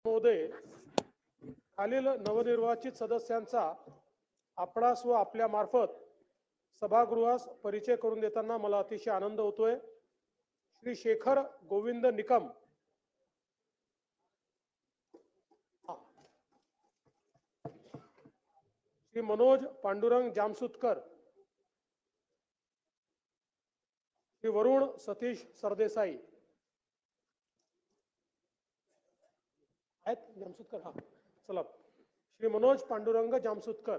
महोदय, खालील नवनिर्वाचित सदस्यांचा आपणास व आपल्या मार्फत सभागृहास परिचय करून देताना मला अतिशय आनंद होतोय। श्री शेखर गोविंद निकम, श्री मनोज पांडुरंग जामसुतकर, श्री वरुण सतीश सरदेसाई आहेत जामसुतकर। हा चला, श्री मनोज पांडुरंग जामसुतकर,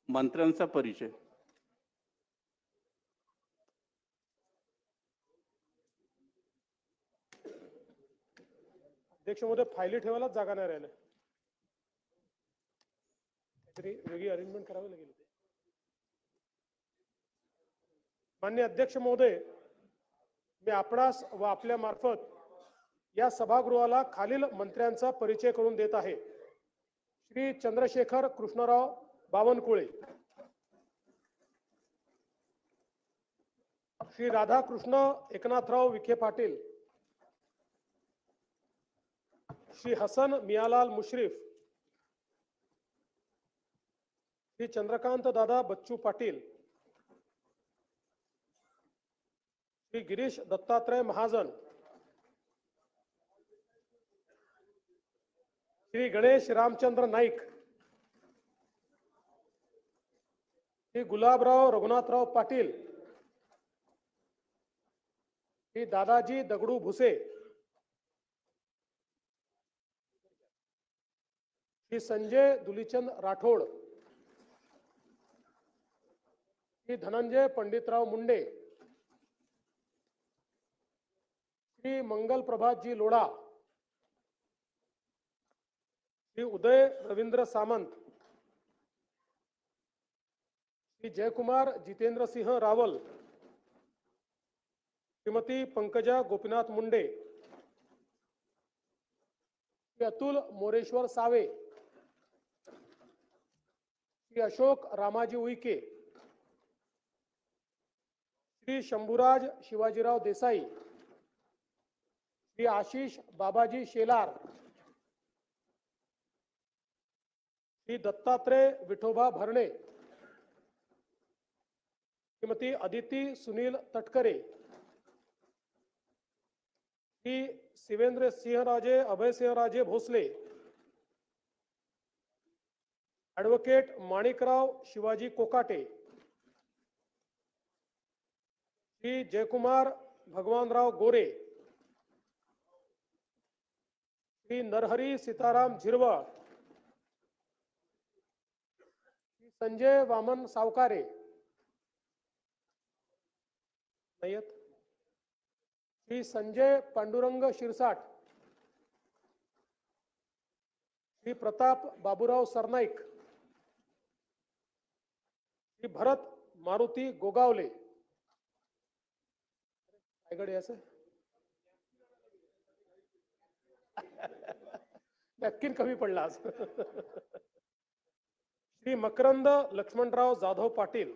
मंत्र्यांचा परिचय। अध्यक्ष महोदय, फायली ठेवायलाच जागा नाही राहिल्या, तरी वेगळी अरेंजमेंट करावी लागेल। माननीय अध्यक्ष महोदय, मी आपणास व आपल्या मार्फत या सभागृहाला खालील मंत्र्यांचा परिचय करून देत आहे। श्री चंद्रशेखर कृष्णराव बावनकुळे, श्री राधाकृष्ण एकनाथराव विखे पाटील, श्री हसन मियालाल मुश्रीफ, श्री चंद्रकांत दादा बच्चू पाटील, श्री गिरीश दत्तात्रय महाजन, श्री गणेश रामचंद्र नाईक, श्री गुलाबराव रघुनाथराव पाटील, श्री दादाजी दगडू भुसे, श्री संजय दुलीचंद राठोड, श्री धनंजय पंडितराव मुंडे, श्री मंगल प्रभात जी लोढ़ा, श्री उदय रविंद्र सामंत, श्री जयकुमार जितेंद्र सिंह रावल, श्रीमती पंकजा गोपीनाथ मुंडे, श्री अतुल मोरेश्वर सावे, श्री अशोक रामाजी उईके, श्री शंभूराज शिवाजीराव देसाई, श्री आशीष बाबाजी शेलार, श्री दत्तात्रय विठोबा भरणे, श्रीमती अदिती सुनील तटकरे, श्री शिवेंद्र सिंहराजे अभय सिंहराजे भोसले, ॲडव्होकेट माणिकराव शिवाजी कोकाटे, श्री जयकुमार भगवानराव गोरे, श्री नरहरी सीताराम झिरवळ, श्री संजय वामन सावकारे नाहीत, श्री संजय पांडुरंग शिरसाट, श्री प्रताप बाबूराव सरनाईक, श्री भरत मारुती गोगावले, ऐसे नक्कीन कमी पडला आज। श्री मकरंद लक्ष्मणराव जाधव पाटील,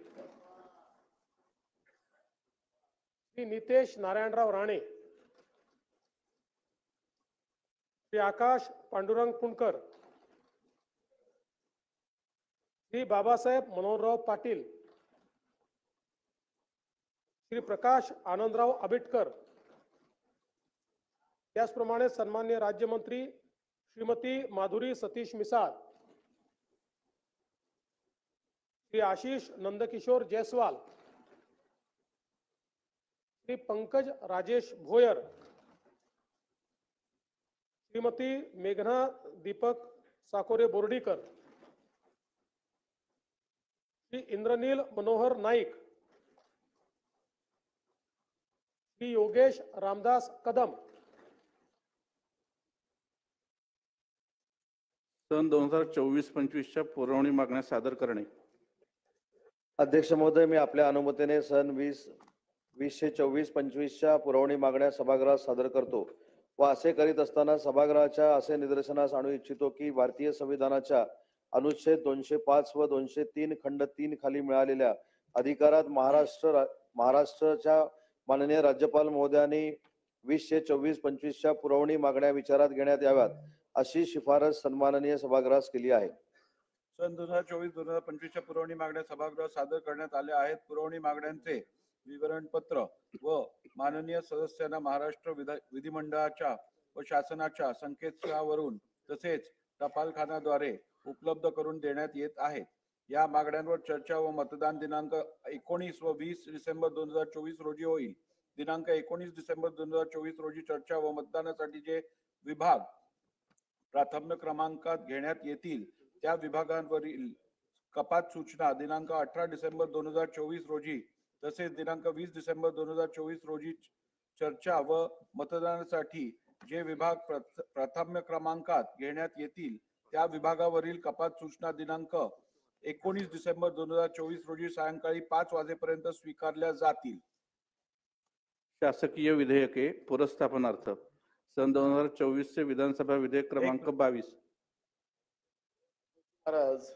श्री नितेश नारायणराव राणे, श्री आकाश पांडुरंग पुणकर, श्री बाबासाहेब मनोहरराव पाटील, श्री प्रकाश आनंदराव आबिटकर, त्याचप्रमाणे सन्मान्य राज्यमंत्री श्रीमती माधुरी सतीश मिसाळ, श्री आशीष नंदकिशोर जयस्वाल, श्री पंकज राजेश भोयर, श्रीमती मेघना दीपक साकोरे बोर्डीकर, श्री इंद्रनील मनोहर नाईक, श्री योगेश रामदास कदम। सन 2024-25च्या पुरवणी मागण्या सादर करणे। अध्यक्ष महोदय, मी आपल्या अनुमतीने सन 2024-25च्या पुरवणी मागण्या सभागृहात सादर करतो व असे करीत असताना सभागृहाच्या असे निदर्शनास आणू इच्छितो की भारतीय संविधानाच्या अनुच्छेद 205 व 203 खंड 3 खाली मिळालेल्या अधिकारात महाराष्ट्राच्या माननीय राज्यपाल महोदयांनी 20/24/25च्या पुरवणी मागण्या विचारात घेण्यात याव्यात अशी शिफारस सन्माननीय सभागृहास केली आहे. सन 2024-2025च्या पुरवणी मागण्या सभागृहात सादर करण्यात आल्या आहेत. पुरवणी मागण्यांचे विवरणपत्र व माननीय सदस्यांना महाराष्ट्र विधिमंडळाच्या व शासनाच्या संकेतस्थळावरून तसेच टपालखान्याद्वारे उपलब्ध करून देण्यात येत आहेत. या मागण्यांवर चर्चा व मतदान दिनांक 19 व 20 डिसेंबर 2024 रोजी होईल. दिनांक 19 डिसेंबर 2024 रोजी चर्चा व मतदानासाठी जे विभाग प्राथम्य क्रमांकात घेण्यात येतील त्या विभागांवरील कपात सूचना दिनांक 18 डिसेंबर 2024 रोजी तसेच दिनांक 20 डिसेंबर 2024 रोजी चर्चा व मतदानासाठी जे विभाग प्राथम्य क्रमांकात घेण्यात येतील त्या विभागावरील कपात सूचना दिनांक 19 डिसेंबर 2024 रोजी सायंकाळी 5 वाजेपर्यंत स्वीकारल्या जातील. शासकीय विधेयके पुरस्थापनार्थ सन 2024 चे विधानसभा विधेयक क्रमांक 22. महाराज,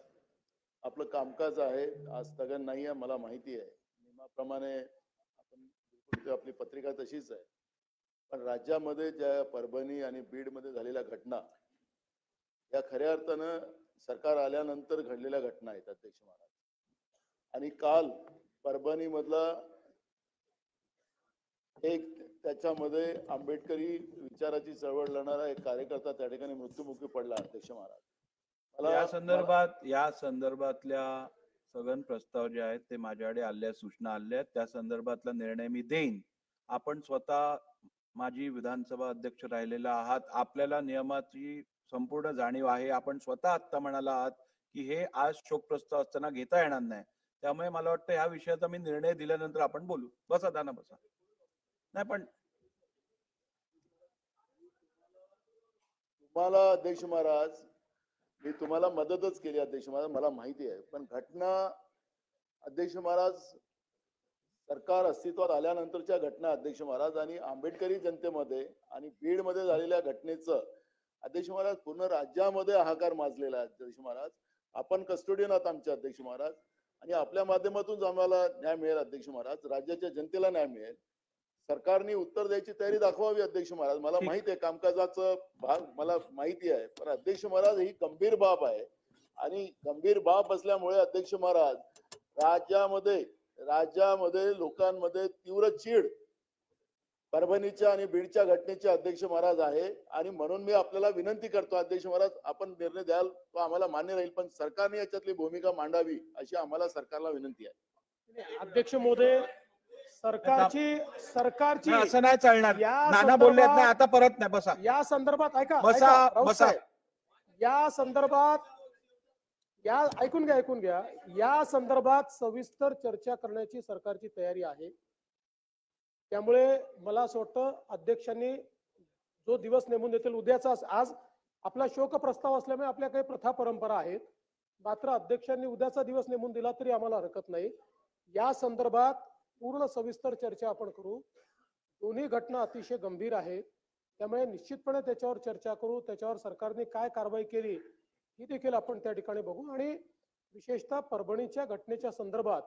आपलं कामकाज आहे आज स्थगन नाही आहे, मला माहिती आहे. नियमाप्रमाणे आपण आपली पत्रिका तशीच आहे. पण राज्यामध्ये ज्या परभणी आणि बीड मध्ये झालेल्या घटना या खऱ्या अर्थानं सरकार आल्यानंतर घडलेल्या घटना आहेत अध्यक्ष महाराज. आणि काल परभणी मधला एक त्याच्यामध्ये आंबेडकरी विचाराची चळवळ लढणारा एक कार्यकर्ता त्या ठिकाणी मृत्युमुखी पडला अध्यक्ष महाराज. या संदर्भातल्या सगळे प्रस्ताव जे आहेत ते माझ्याकडे आल्या सूचना आल्या आहेत. त्या संदर्भातला निर्णय मी देईन. आपण स्वतः माजी विधानसभा अध्यक्ष राहिलेला आहात, आपल्याला नियमाची संपूर्ण जाणीव आहे. आपण स्वतः आता म्हणाला आहात की हे आज शोक प्रस्ताव असताना घेता येणार नाही. त्यामुळे मला वाटतं ह्या विषयाचा मी निर्णय दिल्यानंतर आपण बोलू. बसा दाना बसा. नाही पण तुम्हाला अध्यक्ष महाराज मी तुम्हाला मदतच केली अध्यक्ष महाराज, मला माहिती आहे. पण घटना अध्यक्ष महाराज सरकार अस्तित्वात आल्यानंतरच्या घटना अध्यक्ष महाराज आणि आंबेडकरी जनतेमध्ये आणि बीड मध्ये झालेल्या घटनेचं अध्यक्ष महाराज पूर्ण राज्यामध्ये हाहाकार माजलेला आहे अध्यक्ष महाराज. आपण कस्टोडियन आहात आमचे अध्यक्ष महाराज आणि आपल्या माध्यमातून आम्हाला न्याय मिळेल अध्यक्ष महाराज. राज्याच्या जनतेला न्याय मिळेल. सरकारने उत्तर द्यायची तयारी दाखवावी अध्यक्ष महाराज. मला माहिती आहे कामकाजाचं भाग मला माहिती आहे. पण अध्यक्ष महाराज ही गंभीर बाब आहे आणि गंभीर बाब असल्यामुळे अध्यक्ष महाराज राज्यामध्ये लोकांमध्ये तीव्र चीड परभणीच्या आणि बीडच्या घटनेचे अध्यक्ष महाराज आहे. आणि म्हणून मी आपल्याला विनंती करतो अध्यक्ष महाराज, आपण निर्णय द्याल तो आम्हाला मान्य राहील, पण सरकारने याच्यातली भूमिका मांडावी अशी आम्हाला सरकारला विनंती आहे. अध्यक्ष महोदय, सरकारची असं नाही चालणार. या नाना बोलले नाही, आता परत नाही. बसा. या संदर्भात ऐका बसा, राऊत बसा. साहेब, या संदर्भात ऐकून घ्या. या संदर्भात सविस्तर चर्चा करण्याची सरकारची तयारी आहे. त्यामुळे मला असं वाटतं अध्यक्षांनी जो दिवस नेमून देतील उद्याचा, आज आपला शोक प्रस्ताव असल्यामुळे आपल्या काही प्रथा परंपरा आहेत, मात्र अध्यक्षांनी उद्याचा दिवस नेमून दिला तरी आम्हाला हरकत नाही. या संदर्भात पूर्ण सविस्तर चर्चा आपण करू. दोन्ही घटना अतिशय गंभीर आहेत, त्यामुळे निश्चितपणे त्याच्यावर चर्चा करू. त्याच्यावर सरकारने काय कारवाई केली ही देखील आपण त्या ठिकाणी बघू. आणि विशेषतः परभणीच्या घटनेच्या संदर्भात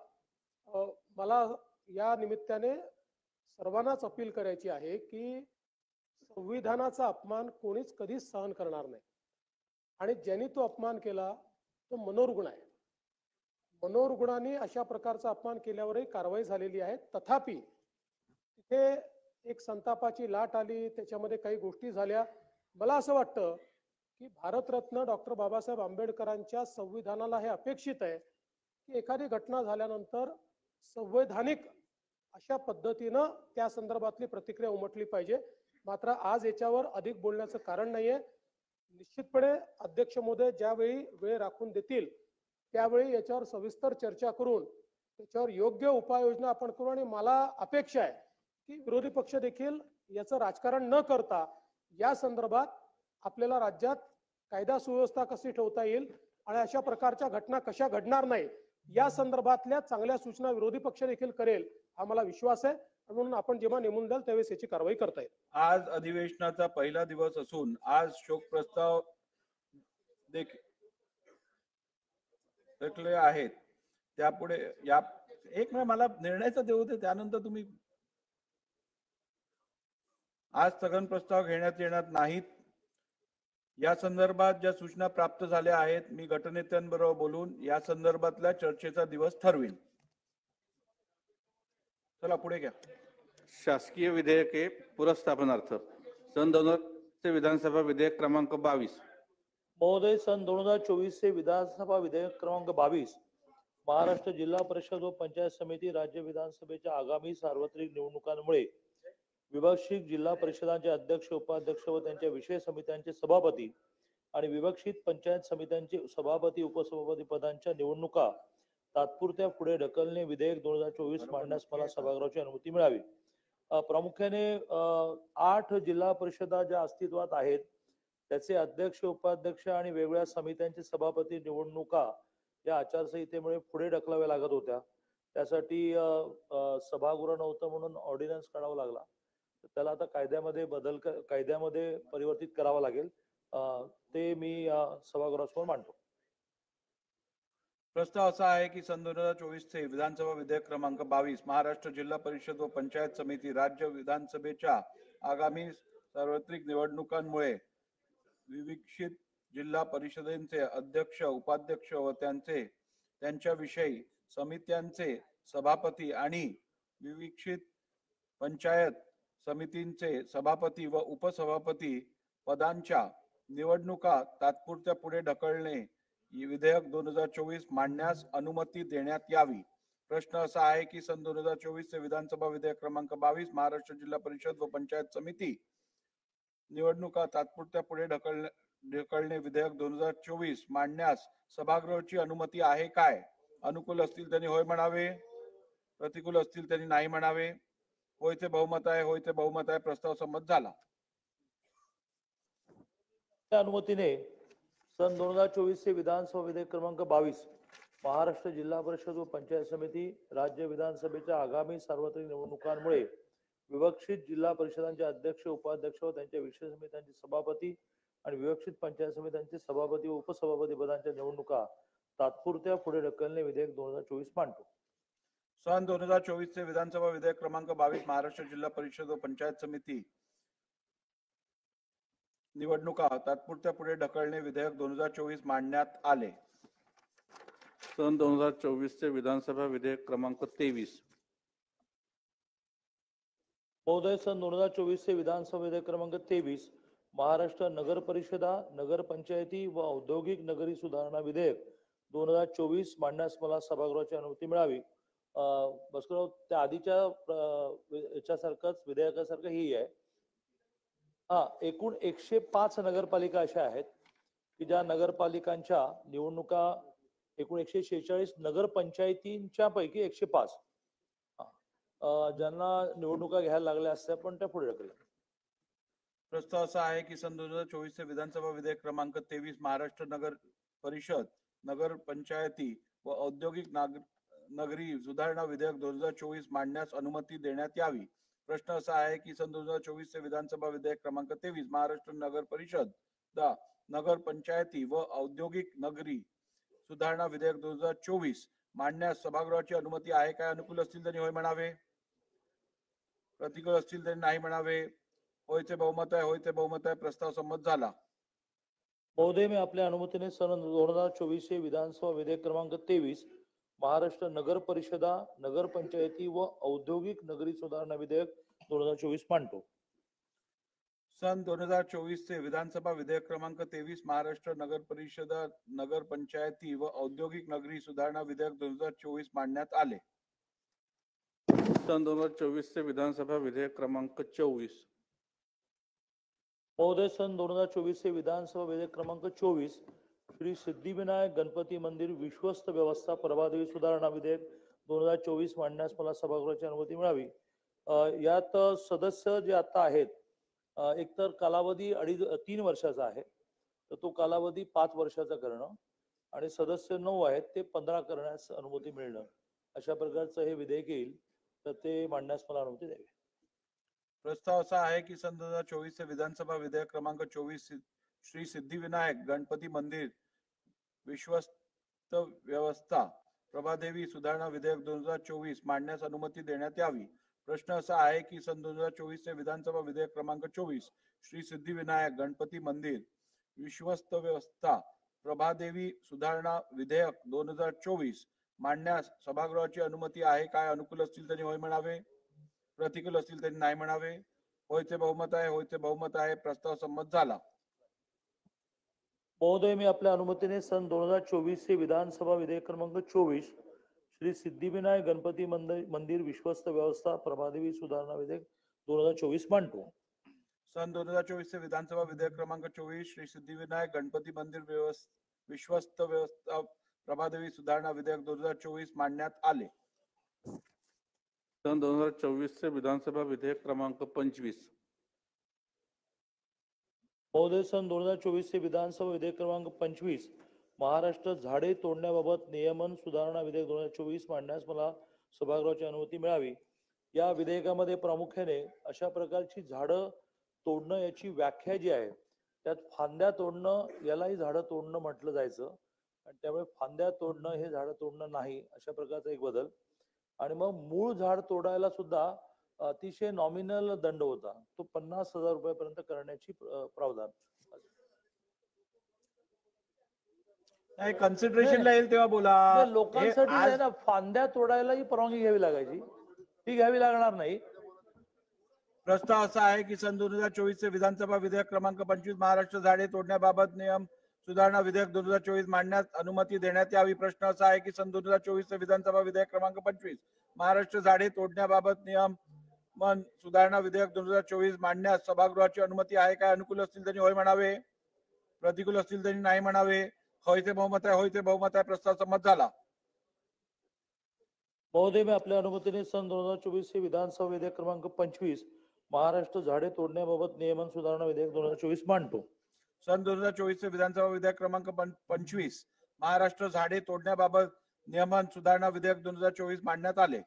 मला या निमित्ताने सर्वांनाच अपील करायची आहे की संविधानाचा अपमान कोणीच कधीच सहन करणार नाही. आणि ज्यांनी तो अपमान केला तो मनोरुग्ण आहे. मनोरुग्णांनी अशा प्रकारचा अपमान केल्यावरही कारवाई झालेली आहे. तथापि तिथे एक संतापाची लाट आली, त्याच्यामध्ये काही गोष्टी झाल्या. मला असं वाटतं की भारतरत्न डॉक्टर बाबासाहेब आंबेडकरांच्या संविधानाला हे अपेक्षित आहे की एखादी घटना झाल्यानंतर संवैधानिक अशा पद्धतीनं त्या संदर्भातली प्रतिक्रिया उमटली पाहिजे. मात्र आज याच्यावर अधिक बोलण्याचं कारण नाहीये. निश्चितपणे अध्यक्ष महोदय ज्यावेळी वेळ राखून देतील त्यावेळी याच्यावर सविस्तर चर्चा करून त्याच्यावर योग्य उपाययोजना आपण करू. आणि मला अपेक्षा आहे की विरोधी पक्ष देखील याचं राजकारण न करता या संदर्भात आपल्याला राज्यात कायदा सुव्यवस्था कशी ठेवता येईल आणि अशा प्रकारच्या घटना कशा घडणार नाही या संदर्भातल्या चांगल्या सूचना विरोधी पक्ष देखील करेल हा मला विश्वास आहे. म्हणून आपण जेव्हा नेमून द्याल त्यावेळेस याची कारवाई करता येईल. आज अधिवेशनाचा पहिला दिवस असून आज शोक प्रस्ताव देखील आहेत. त्यापुढे एक मिनिट मला निर्णयाचा देऊ दे, त्यानंतर तुम्ही आज स्थगन प्रस्ताव घेण्यात येणार नाहीत. या संदर्भात ज्या सूचना प्राप्त झाल्या आहेत मी गटनेत्यांबरोबर बोलून या संदर्भातल्या चर्चेचा दिवस ठरवीन. चला पुढे घ्या. शासकीय विधेयके पुरस्थापनार्थ सन 2000 विधानसभा विधेयक क्रमांक 22. महोदय, सन 2024 चे विधानसभा विधेयक क्रमांक 22 महाराष्ट्र जिल्हा परिषद व पंचायत समिती राज्य विधानसभेच्या आगामी सार्वत्रिक निवडणुकांमुळे विभक्षित जिल्हा परिषदांचे अध्यक्ष, उपाध्यक्ष व त्यांच्या विषय समित्यांचे सभापती आणि विभक्षित पंचायत समित्यांचे सभापती, उपसभापती पदांच्या निवडणुका तात्पुरत्या पुढे ढकलणे विधेयक 2024 मांडण्यास मला सभागृहाची अनुमती मिळावी. प्रामुख्याने 8 जिल्हा परिषदा ज्या अस्तित्वात आहेत त्याचे अध्यक्ष, उपाध्यक्ष आणि वेगवेगळ्या समित्यांचे सभापती निवडणुका या आचारसंहितेमुळे पुढे ढकलाव्या लागत होत्या. त्यासाठी सभागृह नव्हतं म्हणून ऑर्डिनन्स काढावा लागला. त्याला आता कायद्यामध्ये परिवर्तित करावं लागेल. ते मी सभागृहासमोर मांडतो. प्रस्ताव असा आहे की सन 2024 चे विधानसभा विधेयक क्रमांक 22 महाराष्ट्र जिल्हा परिषद व पंचायत समिती राज्य विधानसभेच्या आगामी सार्वत्रिक निवडणुकांमुळे विभक्षित जिल्हा परिषदेचे अध्यक्ष, उपाध्यक्ष व त्यांच्याविषयी समित्यांचे सभापती आणि विभक्षित पंचायत समितींचे सभापती व उपसभापती पदांच्या निवडणुका तात्पुरत्या पुढे ढकलणे विधेयक 2024 मांडण्यास अनुमती देण्यात यावी. प्रश्न असा आहे की सन 2024 चे विधानसभा विधेयक क्रमांक 22 महाराष्ट्र जिल्हा परिषद व पंचायत समिती निवडणुका तात्पुरत्या पुढे ढकलणे विधेयक 2024 मांडण्यास सभागृहाची अनुमती आहे काय? अनुकूल असतील त्यांनी होय म्हणावे, प्रतिकूल असतील त्यांनी नाही म्हणावे. होयचे बहुमत आहे, होयचे बहुमत आहे. प्रस्ताव संमत झाला. त्या अनुमतीने सन 2024 चे विधानसभा विधेयक क्रमांक 22 महाराष्ट्र जिल्हा परिषद व पंचायत समिती राज्य विधानसभेच्या आगामी सार्वत्रिक निवडणुकांमुळे विभक्षित जिल्हा परिषदांचे अध्यक्ष, उपाध्यक्ष व त्यांच्या विषय समित्यांचे सभापती आणि विभक्षित पंचायत समित्यांचे सभापती व उपसभापती पदांच्या निवडणुका तात्पुरत्या पुढे ढकलणे विधेयक 2024 मांडतो. सन 2024 चे विधानसभा विधेयक क्रमांक 22 महाराष्ट्र जिल्हा परिषद व पंचायत समिती निवडणुका तात्पुरत्या पुढे ढकलणे विधेयक 2024 मांडण्यात आले. सन 2024 चे विधानसभा विधेयक क्रमांक 23. महोदय, सन 2024 चे विधानसभा विधेयक क्रमांक 23 महाराष्ट्र नगर परिषदा, नगर पंचायती व औद्योगिक नगरी सुधारणा विधेयक 2024 मांडण्यास मला सभागृहाची अनुमती मिळावी. बसकराव, त्या आधीच्या याच्यासारखंच विधेयकासारखं ही आहे. एकूण 105 नगरपालिका अशा आहेत की ज्या नगरपालिकांच्या निवडणुका एकूण 146 नगरपंचायतींच्या पैकी 105 ज्यांना निवडणुका घ्यायला लागल्या असत्या पण त्या पुढे ढकलल्या. प्रस्ताव असा आहे की सन 2024 चे विधानसभा विधेयक क्रमांक 23 महाराष्ट्र नगर परिषद, नगर पंचायती व औद्योगिक नगरी सुधारणा विधेयक 2024 मांडण्यास अनुमती देण्यात यावी. प्रश्न असा आहे की सन 2024 चे विधानसभा विधेयक क्रमांक 23 महाराष्ट्र नगर परिषद, नगर पंचायती व औद्योगिक नगरी सुधारणा विधेयक 2024 मांडण्यास सभागृहाची अनुमती आहे काय? अनुकूल असतील त्यांनी होय म्हणावे, प्रतिकूल असतील त्यांनी नाही म्हणावे. होयचे बहुमत आहे, होयचे बहुमत आहे. प्रस्ताव संमत झाला. महोदय, मी आपल्या अनुमतीने सन 2024 चे विधानसभा विधेयक क्रमांक 23 महाराष्ट्र नगर परिषदा, नगर पंचायती व औद्योगिक नगरी सुधारणा विधेयक 2024 मांडतो. सन 2024 चे विधानसभा विधेयक क्रमांक 23 महाराष्ट्र नगर परिषदा, नगर पंचायती व औद्योगिक नगरी सुधारणा विधेयक 2024 मांडण्यात आले. सन 2024 चे विधानसभा विधेयक क्रमांक 24. महोदय, सन 2024 चे विधानसभा विधेयक क्रमांक 24 श्री सिद्धिविनायक गणपती मंदिर विश्वस्त व्यवस्था प्रभादेवी सुधारणा विधेयक 2024 मांडण्यास मला सभागृहाची अनुमती मिळावी. यात सदस्य जे आता आहेत एकतर कालावधी 3 वर्षाचा आहे तर तो कालावधी 5 वर्षाचा करणं आणि सदस्य 9 आहेत ते 15 करण्यास अनुमती मिळणं अशा प्रकारचं हे विधेयक येईल तर ते मांडण्यास मला अनुमती द्यावी. प्रस्ताव असा आहे की सन 2024 चे विधानसभा विधेयक क्रमांक 24 श्री सिद्धिविनायक गणपती मंदिर विश्वस्त व्यवस्था प्रभादेवी सुधारणा विधेयक 2024 मांडण्यास अनुमती देण्यात यावी. प्रश्न असा आहे की सन 2024 चे विधानसभा विधेयक क्रमांक 24 श्री सिद्धिविनायक गणपती मंदिर विश्वस्त व्यवस्था प्रभादेवी सुधारणा विधेयक 2024 मांडण्यास सभागृहाची अनुमती आहे काय? अनुकूल असतील त्यांनी होय म्हणावे, प्रतिकूल असतील त्यांनी नाही म्हणावे. होयचे बहुमत आहे, होयचे बहुमत आहे. प्रस्ताव संमत झाला. महोदय, मी आपल्या अनुमतीने सन 2024 चे विधानसभा विधेयक क्रमांक 24 श्री सिद्धिविनायक गणपती मंदिर विश्वस्त व्यवस्था प्रभादेवी सुधारणा विधेयक 2024 मांडतो. सन 2024 चे विधानसभा विधेयक क्रमांक 24 श्री सिद्धिविनायक गणपती मंदिर विश्वस्त व्यवस्था प्रभादेवी सुधारणा विधेयक 2024 मांडण्यात आले. सन 2024 चे विधानसभा विधेयक क्रमांक 25. महोदय, सन 2024 चे विधानसभा विधेयक क्रमांक 25 महाराष्ट्र झाडे तोडण्याबाबत नियमन सुधारणा विधेयक 2024 मांडण्यास मला सभागृहाची अनुमती मिळावी. या विधेयकामध्ये प्रामुख्याने अशा प्रकारची झाडं तोडणं याची व्याख्या जी आहे त्यात फांद्या तोडणं यालाही झाडं तोडणं म्हटलं जायचं आणि त्यामुळे फांद्या तोडणं हे झाडं तोडणं नाही अशा प्रकारचा एक बदल. आणि मग मूळ झाड तोडायला सुद्धा अतिशय नॉमिनल दंड होता, तो 50,000 रुपयापर्यंत करण्याची प्रावधान. नाही, कन्सिडरेशनला येईल तेव्हा बोला. नाही, लोकांसाठी हे आहे आज ना, फांद्या तोडायलाही परवानगी घ्यावी लागायची, ती घ्यावी लागणार नाही. प्रस्ताव असा आहे की सन 2024 चे विधानसभा विधेयक क्रमांक 25 महाराष्ट्र झाडे तोडण्याबाबत नियम सुधारणा विधेयक 2024 मांडण्यास अनुमती देण्यात यावी. प्रश्न असा आहे की सन 2024 चे विधानसभा विधेयक क्रमांक 25 महाराष्ट्र झाडे तोडण्याबाबत नियम सुधारणा विधेयक 2024 मांडण्यास सभागृहाची अनुमती आहे काय? अनुकूल असतील त्यांनी होय म्हणावे, प्रतिकूल असतील त्यांनी नाही म्हणावे. होयचे बहुमत आहे, होयचे बहुमत आहे. प्रस्ताव संमत झाला. महोदय, मी आपल्या अनुमतीने सन 2024 चे विधानसभा विधेयक क्रमांक 25 महाराष्ट्र झाडे तोडण्याबाबत नियमन सुधारणा विधेयक 2024 मांडतो. सन 2024 चे विधानसभा विधेयक क्रमांक 25 महाराष्ट्र झाडे तोडण्याबाबत नियमन सुधारणा विधेयक 2024 मांडण्यात आले.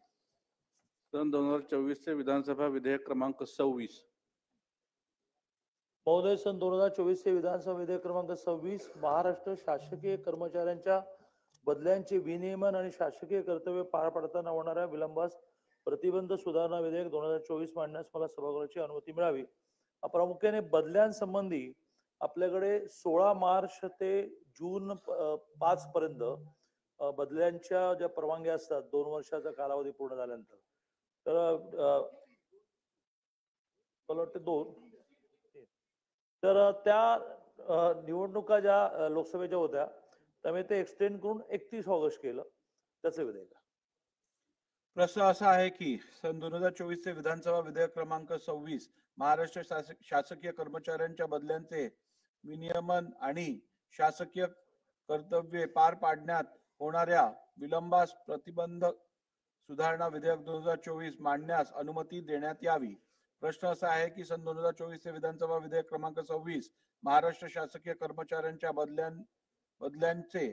सन 2024 चे विधानसभा विधेयक क्रमांक 26. महोदय, सन 2024 चे विधानसभा विधेयक क्रमांक 26 महाराष्ट्र शासकीय कर्मचाऱ्यांच्या बदल्यांचे विनियमन आणि शासकीय कर्तव्य पार पाडताना होणाऱ्या विलंबास प्रतिबंध सुधारणा विधेयक 2024 मांडण्यास मला सभागृहाची अनुमती मिळावी. प्रामुख्याने बदल्यांसंबंधी आपल्याकडे 16 मार्च ते जून 5 पर्यंत बदल्यांच्या ज्या परवानग्या असतात 2 वर्षाचा कालावधी पूर्ण झाल्यानंतर, तर मला वाटतं 2, तर त्या निवडणुका ज्या लोकसभेच्या होत्या त्यामुळे ते एक्सटेंड करून 31 ऑगस्ट केलं. त्याचं विधेयक. प्रश्न असा आहे की सन 2024 चे विधानसभा विधेयक क्रमांक 26 महाराष्ट्र शासकीय कर्मचाऱ्यांच्या बदल्यांचे विनियमन आणि शासकीय कर्तव्ये पार पाडण्यात होणाऱ्या विलंबास प्रतिबंध सुधारणा विधेयक 2024 मांडण्यास अनुमती देण्यात यावी. प्रश्न असा आहे की सन 2024 चे विधानसभा विधेयक क्रमांक 26 महाराष्ट्र शासकीय कर्मचाऱ्यांच्या बदल्यांचे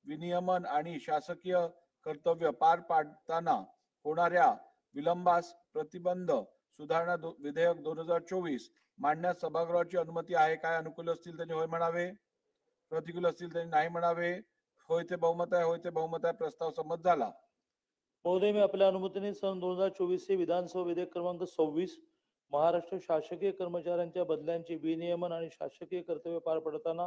विनियमन आणि शासकीय कर्तव्य पार पाडताना होणाऱ्या विलंबास प्रतिबंध सुधारणा विधेयक 2024 मांडण्यास सभागृहाची अनुमती आहे काय? अनुकूल असतील त्यांनी होय म्हणावे, प्रतिकूल असतील त्यांनी नाही म्हणावे. होयचे बहुमत आहे, होयचे बहुमत आहे. प्रस्ताव संमत झाला. महोदय, मी आपल्या अनुमतीने सन 2024 चे विधानसभा विधेयक क्रमांक 26 महाराष्ट्र शासकीय कर्मचाऱ्यांच्या बदल्यांचे विनियमन आणि शासकीय कर्तव्य पार पडताना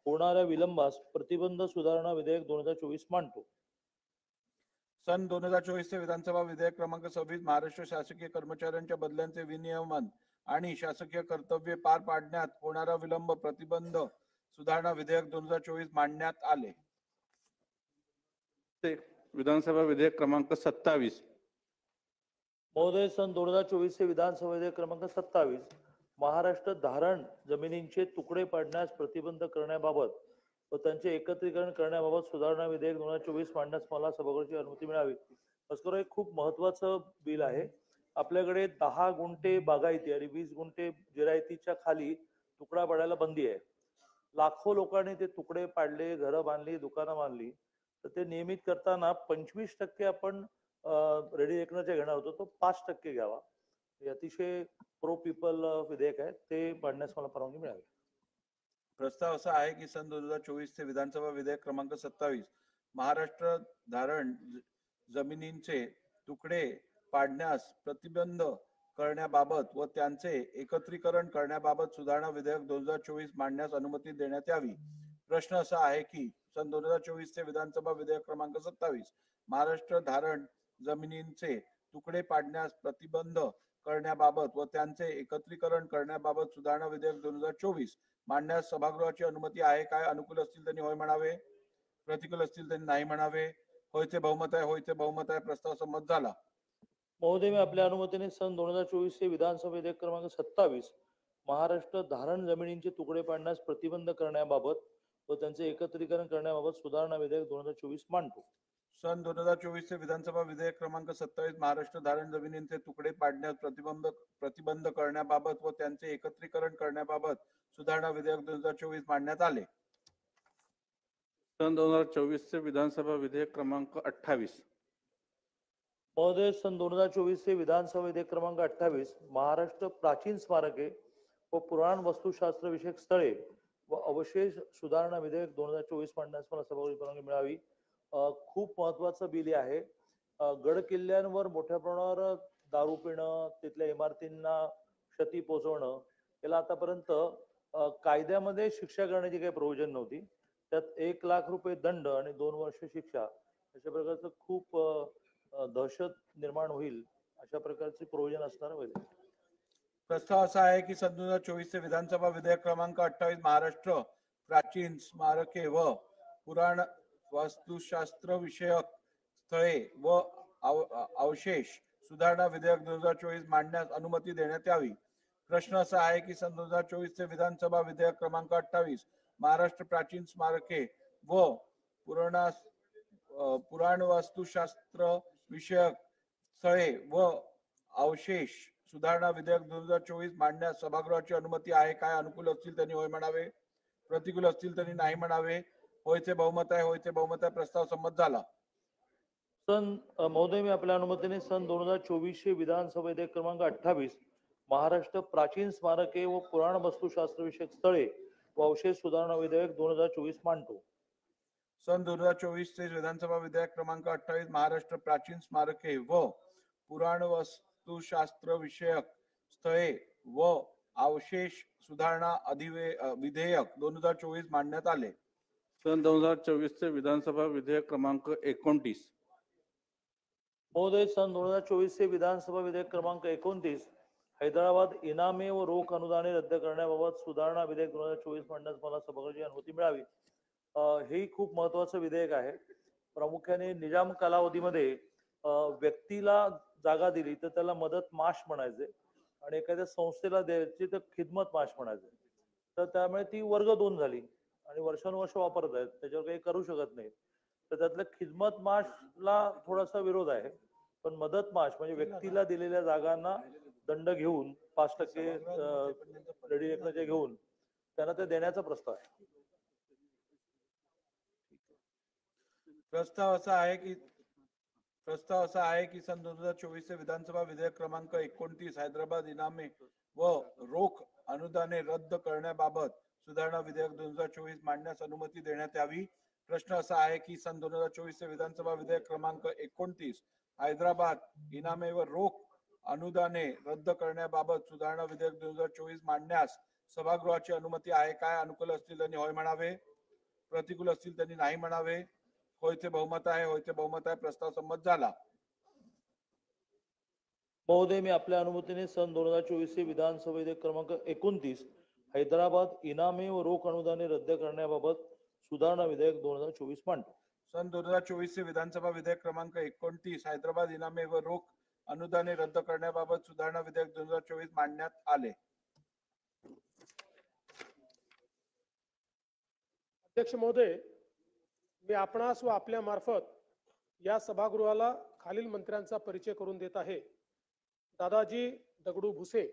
होणाऱ्या विलंबास प्रतिबंध सुधारणा विधेयक 2024 मांडतो. सन 2024 चे विधानसभा विधेयक क्रमांक 26 महाराष्ट्र शासकीय कर्मचाऱ्यांच्या बदल्यांचे विनियमन आणि शासकीय कर्तव्ये पार पाडण्यात होणारा विलंब प्रतिबंध सुधारणा विधेयक 2024 मांडण्यात आले. विधानसभा विधेयक क्रमांक 27. महोदय, सन 2024 चे विधानसभा विधेयक क्रमांक 27 महाराष्ट्र धारण जमिनींचे तुकडे पाडण्यास प्रतिबंध करण्याबाबत व त्यांचे एकत्रीकरण करण्याबाबत सुधारणा विधेयक 2024 मांडण्यास मला सभागृहाची अनुमती मिळावी. भास्करराव, एक खूप महत्वाचं बिल आहे. आपल्याकडे 10 गुंठे बागायती आणि 20 गुंठे जिरायतीच्या खाली तुकडा पाडायला बंदी आहे. लाखो लोकांनी ते तुकडे पाडले, घरं बांधली, दुकानं बांधली. तर ते नियमित करताना 25% आपण रेडी रेकनरचे घेणार होतो, तो 5% घ्यावा. हे अतिशय प्रो पीपल विधेयक आहे, ते मांडण्यास मला परवानगी मिळावी. प्रस्ताव असा आहे की सन 2024 चे विधानसभा विधेयक क्रमांक 27 महाराष्ट्र धारण जमिनींचे तुकडे पाडण्यास प्रतिबंध करण्याबाबत व त्यांचे एकत्रीकरण करण्याबाबत सुधारणा विधेयक 2024 मांडण्यास अनुमती देण्यात यावी. प्रश्न असा आहे की सन 2024 चे विधानसभा विधेयक क्रमांक 27 महाराष्ट्र धारण जमिनींचे तुकडे पाडण्यास प्रतिबंध करण्याबाबत व त्यांचे एकत्रीकरण करण्याबाबत सुधारणा विधेयक 2024 मांडण्यास सभागृहाची अनुमती आहे काय? अनुकूल असतील त्यांनी होय म्हणावे, प्रतिकूल असतील त्यांनी नाही म्हणावे. होयचे बहुमत आहे, होयचे बहुमत आहे. प्रस्ताव संमत झाला. महोदय, मी आपल्या अनुमतीने सन 2024 चे विधानसभा विधेयक क्रमांक 27 महाराष्ट्र धारण जमिनींचे तुकडे पाडण्यास प्रतिबंध करण्याबाबत व त्यांचे एकत्रीकरण करण्याबाबत सुधारणा विधेयक 2024 मांडतो. सन 2024 चे विधानसभा विधेयक क्रमांक 27 महाराष्ट्र धारण जमिनींचे तुकडे पाडण्यास प्रतिबंध करण्याबाबत व त्यांचे एकत्रीकरण करण्याबाबत सुधारणा विधेयक 2024 मांडण्यात आले. सन 2024 चे विधानसभा विधेयक क्रमांक 28. महोदय, सन 2024 चे विधानसभा विधेयक क्रमांक 28 महाराष्ट्र प्राचीन स्मारके व पुराण वस्तुशास्त्र विषयक स्थळे व अवशेष सुधारणा विधेयक 2024 मांडण्यास मला सभागृहाची परवानगी मिळावी. खूप महत्वाचं बिल आहे. गड किल्ल्यांवर मोठ्या प्रमाणावर दारू पिणं, तिथल्या इमारतींना क्षती पोहोचवणं, याला आतापर्यंत कायद्यामध्ये शिक्षा करण्याची काही प्रोव्हिजन नव्हती. त्यात 1 लाख रुपये दंड आणि 2 वर्ष शिक्षा अशा प्रकारचं खूप दहशत निर्माण होईल अशा प्रकारची प्रोव्हिजन असणार पाहिजे. प्रस्ताव असा आहे की सन 2024 चे विधानसभा विधेयक क्रमांक 28 महाराष्ट्र प्राचीन स्मारके व पुराण वास्तुशास्त्र विषयक स्थळे व अवशेष सुधारणा विधेयक 2024 मांडण्यास अनुमती देण्यात यावी. प्रश्न असा आहे की सन 2024 चे विधानसभा विधेयक क्रमांक 28 महाराष्ट्र प्राचीन स्मारके व पुराण वास्तुशास्त्र विषयक स्थळे व अवशेष सुधारणा विधेयक 2024 मांडण्यास सभागृहाची अनुमती आहे काय? अनुकूल असतील त्यांनी होय म्हणावे, प्रतिकूल असतील त्यांनी नाही म्हणावे. होयचे बहुमत आहे, होयचे बहुमत आहे. प्रस्ताव संमत झाला. महोदय, मी आपल्या अनुमतीने सन 2024 चे विधानसभा विधेयक क्रमांक 28 महाराष्ट्र प्राचीन स्मारके व पुराण वस्तुशास्त्र विषयक स्थळे व अवशेष सुधारणा विधेयक 2024 मांडतो. सन 2024 चे विधानसभा विधेयक क्रमांक 28 महाराष्ट्र प्राचीन स्मारके व पुराण वास्तुशास्त्र विषयक स्थळे व अवशेष सुधारणा विधेयक 2024 मांडण्यात आले. सन 2024 चे विधानसभा विधेयक क्रमांक 29. महोदय, सन 2024 चे विधानसभा विधेयक क्रमांक 29 हैदराबाद इनामे व रोख अनुदाने रद्द करण्याबाबत सुधारणा विधेयक 2024 मांडण्यास मला सभागृहाची अनुमती मिळावी. हे खूप महत्वाचं विधेयक आहे. प्रामुख्याने निजाम कालावधीमध्ये व्यक्तीला जागा दिली तर त्याला मदत माश म्हणायचे आणि एखाद्या संस्थेला द्यायची तर खिदमत माश म्हणायचे. तर त्यामुळे ती वर्ग 2 झाली आणि वर्षानुवर्ष वापरत आहेत, त्याच्यावर काही करू शकत नाही. तर त्यातल्या खिदमत माशला थोडासा विरोध आहे, पण मदत माश म्हणजे व्यक्तीला दिलेल्या जागांना दंड घेऊन 5% रेडी घेऊन त्यांना ते देण्याचा प्रस्ताव आहे. प्रस्ताव असा आहे की सन 2024 चे विधानसभा विधेयक क्रमांक 29 हैदराबाद इनामे व रोख अनुदाने रद्द करण्याबाबत सुधारणा विधेयक 2024 मांडण्यास अनुमती देण्यात यावी. प्रश्न असा आहे की सन 2024 चे विधानसभा विधेयक क्रमांक 29 हैदराबाद इनामे व रोख अनुदाने रद्द करण्याबाबत सुधारणा विधेयक 2024 मांडण्यास सभागृहाची अनुमती आहे काय? अनुकूल असतील त्यांनी होय म्हणावे, प्रतिकूल असतील त्यांनी नाही म्हणावे. होयचे बहुमत आहे, होयचे बहुमत आहे. प्रस्ताव संमत झाला. महोदय, मी आपल्या अनुमतीने सन 2024 चे विधानसभा विधेयक क्रमांक 29 हैदराबाद इनामे व रोख अनुदाने रद्द करण्याबाबत सुधारणा विधेयक 2024 मांडतो. सन 2024 चे विधानसभा विधेयक क्रमांक 29 हैदराबाद इनामे व रोख अनुदाने रद्द करण्याबाबत सुधारणा विधेयक 2024 मांडण्यात आले. अध्यक्ष महोदय, मी आपणास व आपल्या मार्फत या सभागृहाला खालील मंत्र्यांचा परिचय करून देत आहे. दादाजी दगडू भुसे,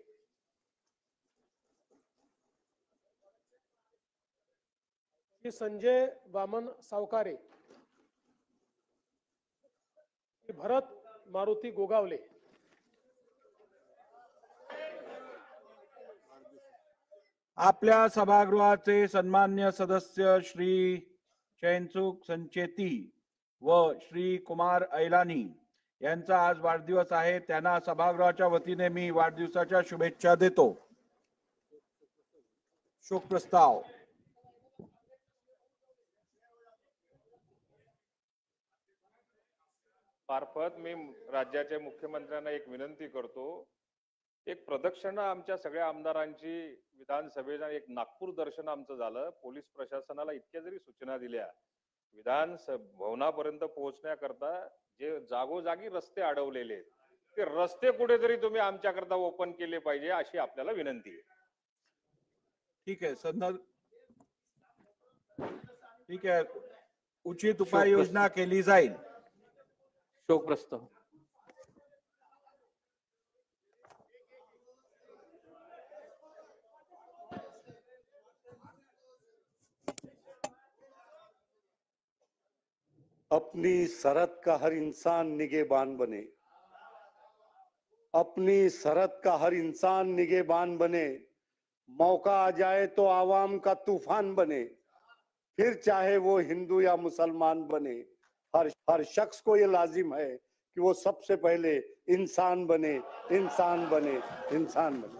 श्री संजय वामन सावकारे, श्री भरत मारुती गोगावले, आपल्या सभागृहाचे सन्मान्य सदस्य श्री चैनसुख संचेती व श्री कुमार ऐलानी यांचा आज वाढदिवस आहे. त्यांना सभागृहाच्या वतीने मी वाढदिवसाच्या शुभेच्छा देतो. शोक प्रस्ताव. मार्फत मी राज्याच्या मुख्यमंत्र्यांना एक विनंती करतो. एक प्रदक्षिणा आमच्या सगळ्या आमदारांची विधानसभेला एक नागपूर दर्शन आमचं झालं. पोलीस प्रशासनाला इतक्या जरी सूचना दिल्या भवनापर्यंत पोहोचण्याकरता जे जागोजागी रस्ते अडवलेले आहेत, ते रस्ते कुठेतरी तुम्ही आमच्याकरता ओपन केले पाहिजे अशी आपल्याला विनंती आहे. ठीक आहे ठीक आहे. उचित उपाययोजना केली जाईल. शोक प्रस्ताव. अपनी सरहद का हर इंसान निगहबान बने, अपनी सरहद का हर इंसान निगहबान बने, मौका आ जाए तो आवाम का तूफान बने, फिर चाहे वो हिंदू या मुसलमान बने, हर शख्स को ये लाजिम है कि वो सबसे पहले इंसान बने, इंसान बने, इंसान बने.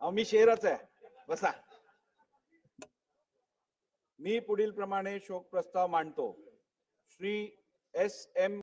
मी शेरच आहे. बसा. मी पुढील प्रमाणे शोक प्रस्ताव मांडतो. श्री S.M.